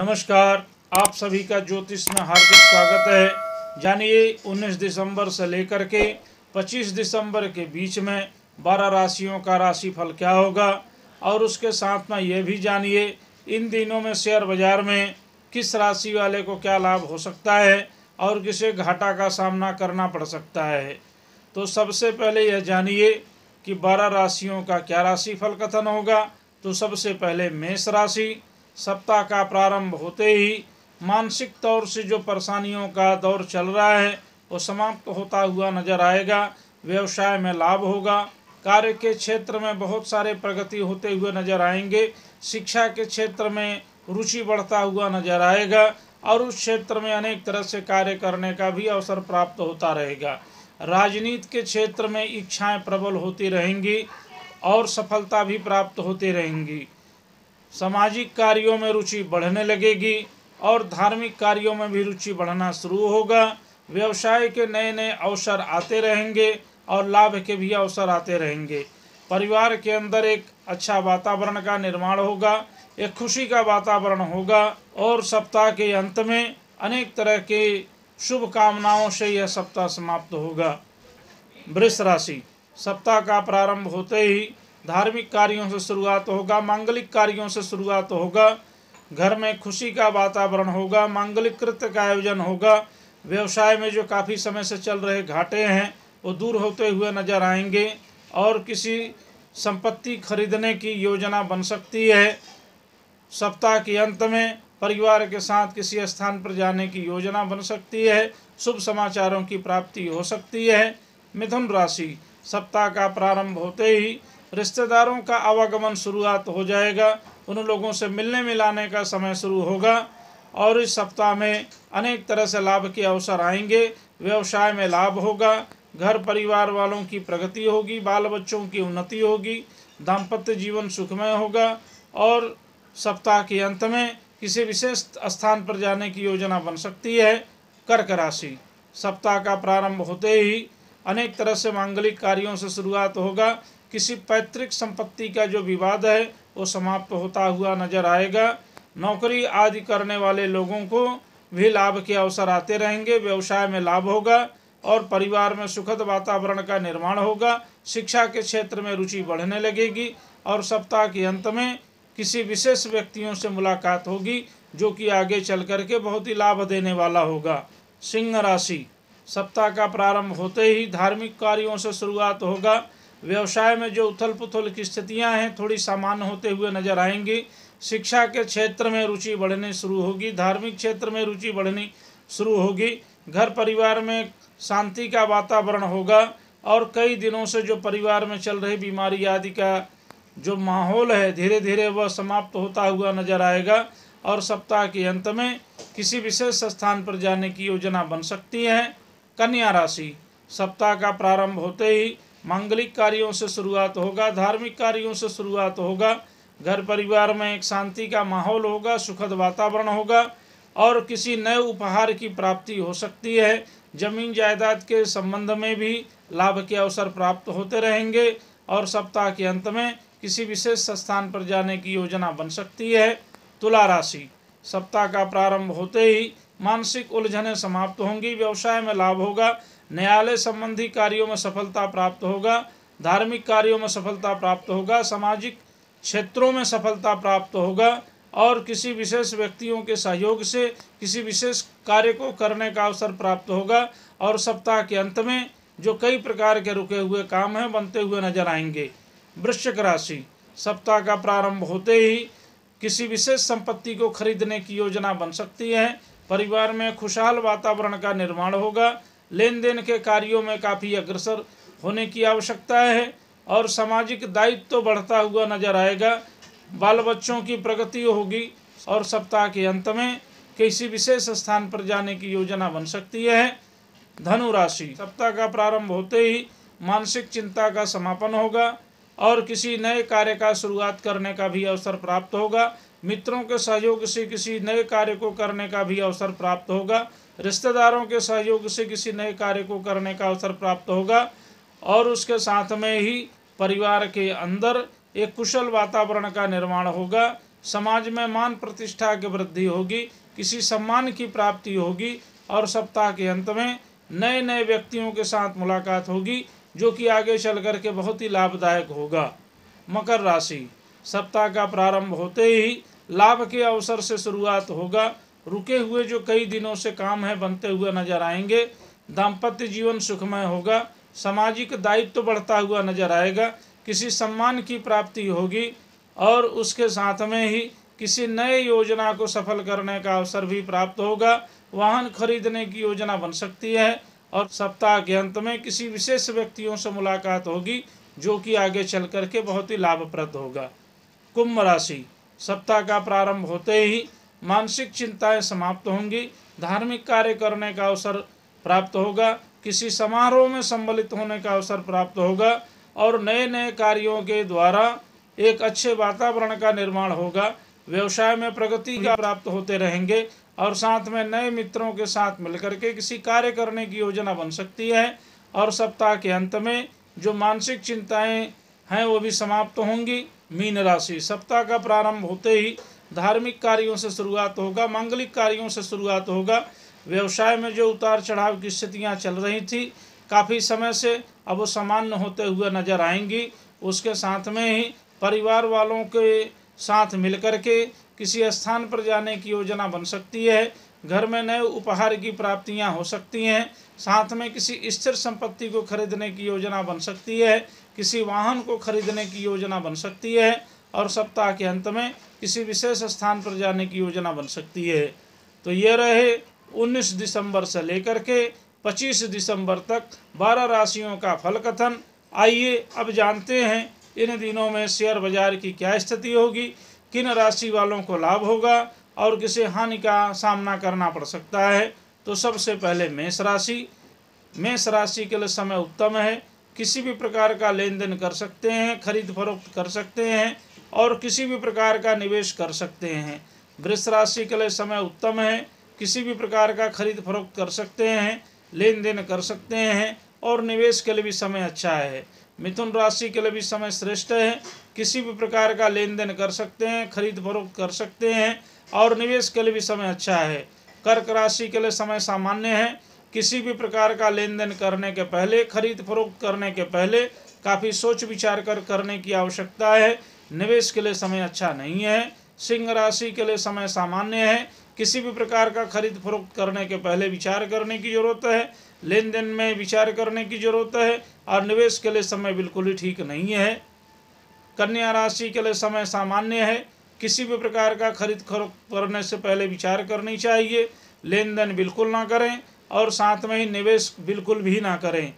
नमस्कार, आप सभी का ज्योतिष में हार्दिक स्वागत है। जानिए 19 दिसंबर से लेकर के 25 दिसंबर के बीच में 12 राशियों का राशिफल क्या होगा और उसके साथ में यह भी जानिए इन दिनों में शेयर बाजार में किस राशि वाले को क्या लाभ हो सकता है और किसे घाटा का सामना करना पड़ सकता है। तो सबसे पहले यह जानिए कि 12 राशियों का क्या राशिफल कथन होगा। तो सबसे पहले मेष राशि। सप्ताह का प्रारंभ होते ही मानसिक तौर से जो परेशानियों का दौर चल रहा है वो समाप्त होता हुआ नजर आएगा। व्यवसाय में लाभ होगा। कार्य के क्षेत्र में बहुत सारे प्रगति होते हुए नजर आएंगे। शिक्षा के क्षेत्र में रुचि बढ़ता हुआ नजर आएगा और उस क्षेत्र में अनेक तरह से कार्य करने का भी अवसर प्राप्त होता रहेगा। राजनीति के क्षेत्र में इच्छाएं प्रबल होती रहेंगी और सफलता भी प्राप्त होती रहेंगी। सामाजिक कार्यों में रुचि बढ़ने लगेगी और धार्मिक कार्यों में भी रुचि बढ़ना शुरू होगा। व्यवसाय के नए नए अवसर आते रहेंगे और लाभ के भी अवसर आते रहेंगे। परिवार के अंदर एक अच्छा वातावरण का निर्माण होगा, एक खुशी का वातावरण होगा और सप्ताह के अंत में अनेक तरह के शुभ कामनाओं से यह सप्ताह समाप्त होगा। वृष राशि। सप्ताह का प्रारंभ होते ही धार्मिक कार्यों से शुरुआत होगा, मांगलिक कार्यों से शुरुआत होगा। घर में खुशी का वातावरण होगा, मांगलिक कृत्य का आयोजन होगा। व्यवसाय में जो काफ़ी समय से चल रहे घाटे हैं वो दूर होते हुए नजर आएंगे और किसी संपत्ति खरीदने की योजना बन सकती है। सप्ताह के अंत में परिवार के साथ किसी स्थान पर जाने की योजना बन सकती है। शुभ समाचारों की प्राप्ति हो सकती है। मिथुन राशि। सप्ताह का प्रारंभ होते ही रिश्तेदारों का आवागमन शुरुआत हो जाएगा। उन लोगों से मिलने मिलाने का समय शुरू होगा और इस सप्ताह में अनेक तरह से लाभ के अवसर आएंगे। व्यवसाय में लाभ होगा। घर परिवार वालों की प्रगति होगी, बाल बच्चों की उन्नति होगी, दाम्पत्य जीवन सुखमय होगा और सप्ताह के अंत में किसी विशेष स्थान पर जाने की योजना बन सकती है। कर्क राशि। सप्ताह का प्रारंभ होते ही अनेक तरह से मांगलिक कार्यों से शुरुआत होगा। किसी पैतृक संपत्ति का जो विवाद है वो समाप्त होता हुआ नजर आएगा। नौकरी आदि करने वाले लोगों को भी लाभ के अवसर आते रहेंगे। व्यवसाय में लाभ होगा और परिवार में सुखद वातावरण का निर्माण होगा। शिक्षा के क्षेत्र में रुचि बढ़ने लगेगी और सप्ताह के अंत में किसी विशेष व्यक्तियों से मुलाकात होगी जो कि आगे चल करके बहुत ही लाभ देने वाला होगा। सिंह राशि। सप्ताह का प्रारंभ होते ही धार्मिक कार्यों से शुरुआत होगा। व्यवसाय में जो उथल पुथल की स्थितियां हैं थोड़ी सामान्य होते हुए नजर आएंगी। शिक्षा के क्षेत्र में रुचि बढ़नी शुरू होगी, धार्मिक क्षेत्र में रुचि बढ़नी शुरू होगी। घर परिवार में शांति का वातावरण होगा और कई दिनों से जो परिवार में चल रही बीमारी आदि का जो माहौल है धीरे धीरे वह समाप्त होता हुआ नजर आएगा और सप्ताह के अंत में किसी विशेष स्थान पर जाने की योजना बन सकती है। कन्या राशि। सप्ताह का प्रारंभ होते ही मांगलिक कार्यों से शुरुआत होगा, धार्मिक कार्यों से शुरुआत होगा। घर परिवार में एक शांति का माहौल होगा, सुखद वातावरण होगा और किसी नए उपहार की प्राप्ति हो सकती है। जमीन जायदाद के संबंध में भी लाभ के अवसर प्राप्त होते रहेंगे और सप्ताह के अंत में किसी विशेष स्थान पर जाने की योजना बन सकती है। तुला राशि। सप्ताह का प्रारंभ होते ही मानसिक उलझनें समाप्त होंगी। व्यवसाय में लाभ होगा। न्यायालय संबंधी कार्यों में सफलता प्राप्त होगा। धार्मिक कार्यों में सफलता प्राप्त होगा। सामाजिक क्षेत्रों में सफलता प्राप्त होगा और किसी विशेष व्यक्तियों के सहयोग से किसी विशेष कार्य को करने का अवसर प्राप्त होगा और सप्ताह के अंत में जो कई प्रकार के रुके हुए काम हैं बनते हुए नजर आएंगे। वृश्चिक राशि। सप्ताह का प्रारंभ होते ही किसी विशेष संपत्ति को खरीदने की योजना बन सकती है। परिवार में खुशहाल वातावरण का निर्माण होगा। लेन देन के कार्यों में काफ़ी अग्रसर होने की आवश्यकता है और सामाजिक दायित्व तो बढ़ता हुआ नजर आएगा। बाल बच्चों की प्रगति होगी और सप्ताह के अंत में किसी विशेष स्थान पर जाने की योजना बन सकती है। धनु राशि। सप्ताह का प्रारंभ होते ही मानसिक चिंता का समापन होगा और किसी नए कार्य का शुरुआत करने का भी अवसर प्राप्त होगा। मित्रों के सहयोग से किसी नए कार्य को करने का भी अवसर प्राप्त होगा। रिश्तेदारों के सहयोग से किसी नए कार्य को करने का अवसर प्राप्त होगा और उसके साथ में ही परिवार के अंदर एक कुशल वातावरण का निर्माण होगा। समाज में मान प्रतिष्ठा की वृद्धि होगी, किसी सम्मान की प्राप्ति होगी और सप्ताह के अंत में नए नए व्यक्तियों के साथ मुलाकात होगी जो कि आगे चल कर के बहुत ही लाभदायक होगा। मकर राशि, सप्ताह का प्रारंभ होते ही लाभ के अवसर से शुरुआत होगा। रुके हुए जो कई दिनों से काम है बनते हुए नजर आएंगे। दाम्पत्य जीवन सुखमय होगा। सामाजिक दायित्व बढ़ता हुआ नजर आएगा। किसी सम्मान की प्राप्ति होगी और उसके साथ में ही किसी नए योजना को सफल करने का अवसर भी प्राप्त होगा। वाहन खरीदने की योजना बन सकती है और सप्ताह के अंत में किसी विशेष व्यक्तियों से मुलाकात होगी जो कि आगे चल कर के बहुत ही लाभप्रद होगा। कुंभ राशि, सप्ताह का प्रारंभ होते ही मानसिक चिंताएं समाप्त होंगी। धार्मिक कार्य करने का अवसर प्राप्त होगा। किसी समारोह में सम्मिलित होने का अवसर प्राप्त होगा और नए नए कार्यों के द्वारा एक अच्छे वातावरण का निर्माण होगा। व्यवसाय में प्रगति का प्राप्त होते रहेंगे और साथ में नए मित्रों के साथ मिलकर के किसी कार्य करने की योजना बन सकती है और सप्ताह के अंत में जो मानसिक चिंताएं हैं वो भी समाप्त होंगी। मीन राशि, सप्ताह का प्रारंभ होते ही धार्मिक कार्यों से शुरुआत होगा, मांगलिक कार्यों से शुरुआत होगा। व्यवसाय में जो उतार चढ़ाव की स्थितियां चल रही थी काफ़ी समय से, अब वो सामान्य होते हुए नजर आएंगी। उसके साथ में ही परिवार वालों के साथ मिलकर के किसी स्थान पर जाने की योजना बन सकती है। घर में नए उपहार की प्राप्तियां हो सकती हैं। साथ में किसी स्थिर संपत्ति को खरीदने की योजना बन सकती है। किसी वाहन को खरीदने की योजना बन सकती है और सप्ताह के अंत में किसी विशेष स्थान पर जाने की योजना बन सकती है। तो ये रहे 19 दिसंबर से लेकर के 25 दिसंबर तक 12 राशियों का फल कथन। आइए अब जानते हैं इन दिनों में शेयर बाजार की क्या स्थिति होगी, किन राशि वालों को लाभ होगा और किसे हानि का सामना करना पड़ सकता है। तो सबसे पहले मेष राशि। मेष राशि के लिए समय उत्तम है। किसी भी प्रकार का लेन देन कर सकते हैं, खरीद फरोख्त कर सकते हैं और किसी भी प्रकार का निवेश कर सकते हैं। वृष राशि के लिए समय उत्तम है। किसी भी प्रकार का खरीद फरोख्त कर सकते हैं, लेन देन कर सकते हैं और निवेश के लिए भी समय अच्छा है। मिथुन राशि के लिए भी समय श्रेष्ठ है। किसी भी प्रकार का लेन देन कर सकते हैं, खरीद फरोख्त कर सकते हैं और निवेश के लिए भी समय अच्छा है। कर्क राशि के लिए समय सामान्य है। किसी भी प्रकार का लेन देन करने के पहले, खरीद फरोख्त करने के पहले काफ़ी सोच विचार कर करने की आवश्यकता है। निवेश के लिए समय अच्छा नहीं है। सिंह राशि के लिए समय सामान्य है। किसी भी प्रकार का खरीद फरोख्त करने के पहले विचार करने की जरूरत है, लेन देन में विचार करने की जरूरत है और निवेश के लिए समय बिल्कुल ही ठीक नहीं है। कन्या राशि के लिए समय सामान्य है। किसी भी प्रकार का खरीद फरोख्त करने से पहले विचार करनी चाहिए, लेन देन बिल्कुल ना करें और साथ में ही निवेश बिल्कुल भी ना करें।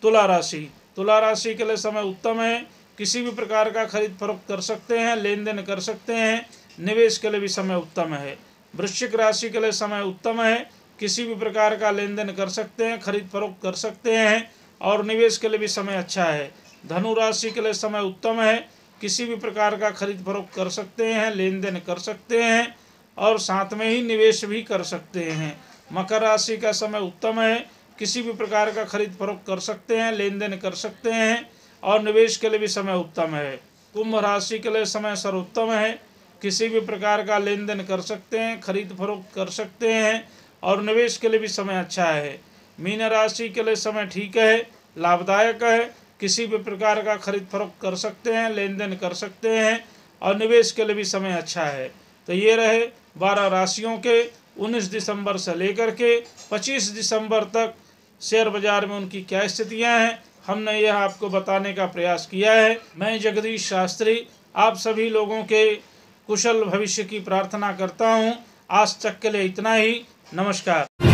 तुला राशि, तुला राशि के लिए समय उत्तम है। किसी भी प्रकार का खरीद फरोख्त कर सकते हैं, लेन देन कर सकते हैं, निवेश के लिए भी समय उत्तम है। वृश्चिक राशि के लिए समय उत्तम है। किसी भी प्रकार का लेन देन कर सकते हैं, खरीद फरोख्त कर सकते हैं और निवेश के लिए भी समय अच्छा है। धनु राशि के लिए समय उत्तम है। किसी भी प्रकार का खरीद फरोख्त कर सकते हैं, लेन देन कर सकते हैं और साथ में ही निवेश भी कर सकते हैं। मकर राशि का समय उत्तम है। किसी भी प्रकार का खरीद फरोख्त कर सकते हैं, लेन देन कर सकते हैं और निवेश के लिए भी समय उत्तम है। कुंभ राशि के लिए समय सर्वोत्तम है। किसी भी प्रकार का लेन देन कर सकते हैं, खरीद फरोख्त कर सकते हैं और निवेश के लिए भी समय अच्छा है। मीन राशि के लिए समय ठीक है, लाभदायक है। किसी भी प्रकार का खरीद फरोख्त कर सकते हैं, लेन देन कर सकते हैं और निवेश के लिए भी समय अच्छा है। तो ये रहे 12 राशियों के 19 दिसंबर से लेकर के 25 दिसंबर तक शेयर बाजार में उनकी क्या स्थितियां हैं, हमने यह आपको बताने का प्रयास किया है। मैं जगदीश शास्त्री आप सभी लोगों के कुशल भविष्य की प्रार्थना करता हूं। आज तक के लिए इतना ही। नमस्कार।